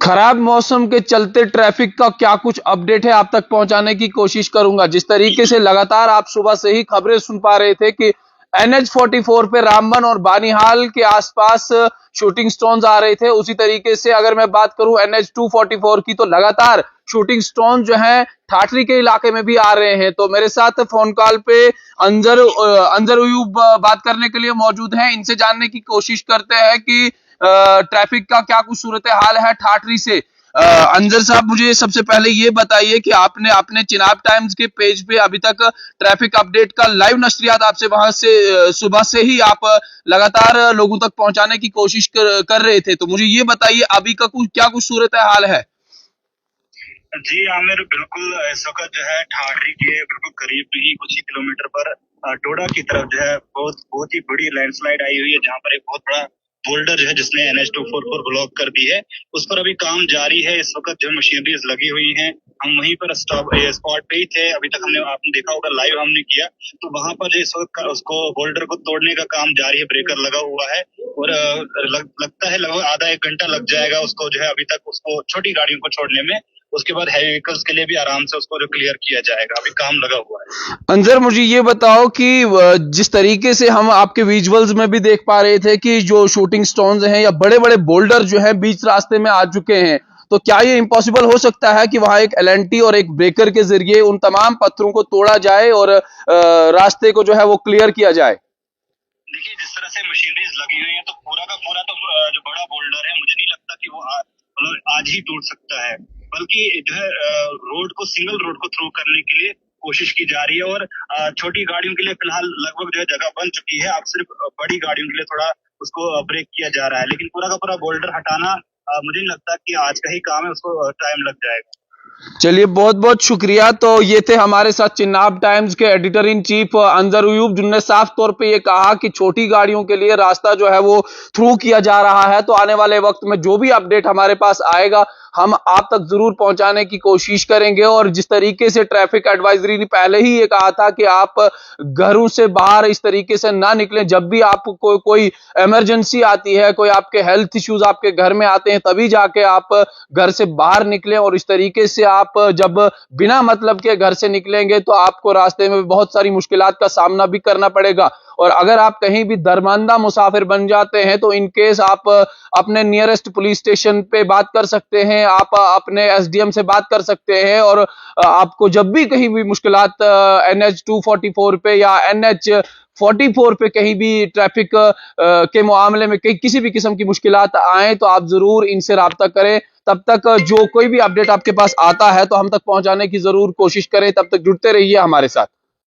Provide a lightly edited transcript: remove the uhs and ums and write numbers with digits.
खराब मौसम के चलते ट्रैफिक का क्या कुछ अपडेट है आप तक पहुंचाने की कोशिश करूंगा। जिस तरीके से लगातार आप सुबह से ही खबरें सुन पा रहे थे कि NH 44 पे रामबन और बानीहाल के आसपास शूटिंग स्टोन्स आ रहे थे, उसी तरीके से अगर मैं बात करूं NH 244 की, तो लगातार शूटिंग स्टोन जो है ठाठरी के इलाके में भी आ रहे हैं। तो मेरे साथ फोन कॉल पे अंजर उयूब बात करने के लिए मौजूद हैं। इनसे जानने की कोशिश करते हैं कि ट्रैफिक का क्या कुछ सूरत हाल है ठाठरी से। अंजर साहब, मुझे सबसे पहले ये बताइए कि आपने अपने चिनाब टाइम्स के पेज पे अभी तक ट्रैफिक अपडेट का लाइव नशरियात आपसे वहां से सुबह से ही आप लगातार लोगों तक पहुंचाने की कोशिश कर रहे थे, तो मुझे ये बताइए अभी का क्या कुछ सूरत हाल है। जी आमिर, बिल्कुल इस वक्त जो है ठाठरी के बिल्कुल करीब में ही कुछ ही किलोमीटर पर डोडा की तरफ जो है बहुत ही बड़ी लैंडस्लाइड आई हुई है, जहां पर एक बहुत बड़ा बोल्डर जो है जिसने NH 244 ब्लॉक कर दी है। उस पर अभी काम जारी है। इस वक्त जो मशीनरीज लगी हुई हैं, हम वहीं पर स्पॉट पे ही थे। अभी तक आपने देखा होगा, लाइव हमने किया, तो वहां पर जो इस वक्त उसको बोल्डर को तोड़ने का काम जारी है। ब्रेकर लगा हुआ है और लगता है लगभग आधा एक घंटा लग जाएगा उसको जो है अभी तक उसको छोटी गाड़ियों को छोड़ने में। उसके बाद हैवी व्हीकल्स के लिए भी आराम से उसको जो क्लियर किया जाएगा। अभी काम लगा हुआ है। अंजर, मुझे ये बताओ कि जिस तरीके से हम आपके विजुअल्स में भी देख पा रहे थे कि जो शूटिंग स्टोन्स हैं या बड़े बड़े बोल्डर जो है बीच रास्ते में आ चुके हैं, तो क्या ये इम्पॉसिबल हो सकता है कि वहां एक LNT और एक ब्रेकर के जरिए उन तमाम पत्थरों को तोड़ा जाए और रास्ते को जो है वो क्लियर किया जाए? देखिए, जिस तरह से मशीनरीज लगी हुई है, तो पूरा का पूरा तो जो बड़ा बोल्डर है, मुझे नहीं लगता कि वो आज ही टूट सकता है, बल्कि जो है रोड को, सिंगल रोड को थ्रू करने के लिए कोशिश की जा रही है। और छोटी गाड़ियों के लिए फिलहाल लगभग जो है जगह बन चुकी है। अब सिर्फ बड़ी गाड़ियों के लिए थोड़ा उसको ब्रेक किया जा रहा है, लेकिन पूरा का पूरा बोल्डर हटाना मुझे नहीं लगता कि आज का ही काम है, उसको टाइम लग जाएगा। चलिए, बहुत बहुत शुक्रिया। तो ये थे हमारे साथ चिनाब टाइम्स के एडिटर इन चीफ अंजर उयूब, जिन्होंने साफ तौर पे ये कहा कि छोटी गाड़ियों के लिए रास्ता जो है वो थ्रू किया जा रहा है। तो आने वाले वक्त में जो भी अपडेट हमारे पास आएगा, हम आप तक जरूर पहुंचाने की कोशिश करेंगे। और जिस तरीके से ट्रैफिक एडवाइजरी ने पहले ही ये कहा था कि आप घरों से बाहर इस तरीके से ना निकलें, जब भी आपको कोई इमरजेंसी आती है, कोई आपके हेल्थ इश्यूज आपके घर में आते हैं, तभी जाके आप घर से बाहर निकलें। और इस तरीके से आप जब बिना मतलब के घर से निकलेंगे तो आपको रास्ते में बहुत सारी मुश्किलात का सामना भी करना पड़ेगा। और अगर आप कहीं भी दरमांदा मुसाफिर बन जाते हैं, तो इन केस आप अपने नियरेस्ट पुलिस स्टेशन पे बात कर सकते हैं, आप अपने SDM से बात कर सकते हैं। और आपको जब भी कहीं भी मुश्किलात NH 244 पे या NH 44 पे कहीं भी ट्रैफिक के मामले में किसी भी किस्म की मुश्किलात आए, तो आप जरूर इनसे राब्ता करें। तब तक जो कोई भी अपडेट आपके पास आता है तो हम तक पहुंचाने की जरूर कोशिश करें। तब तक जुड़ते रहिए हमारे साथ।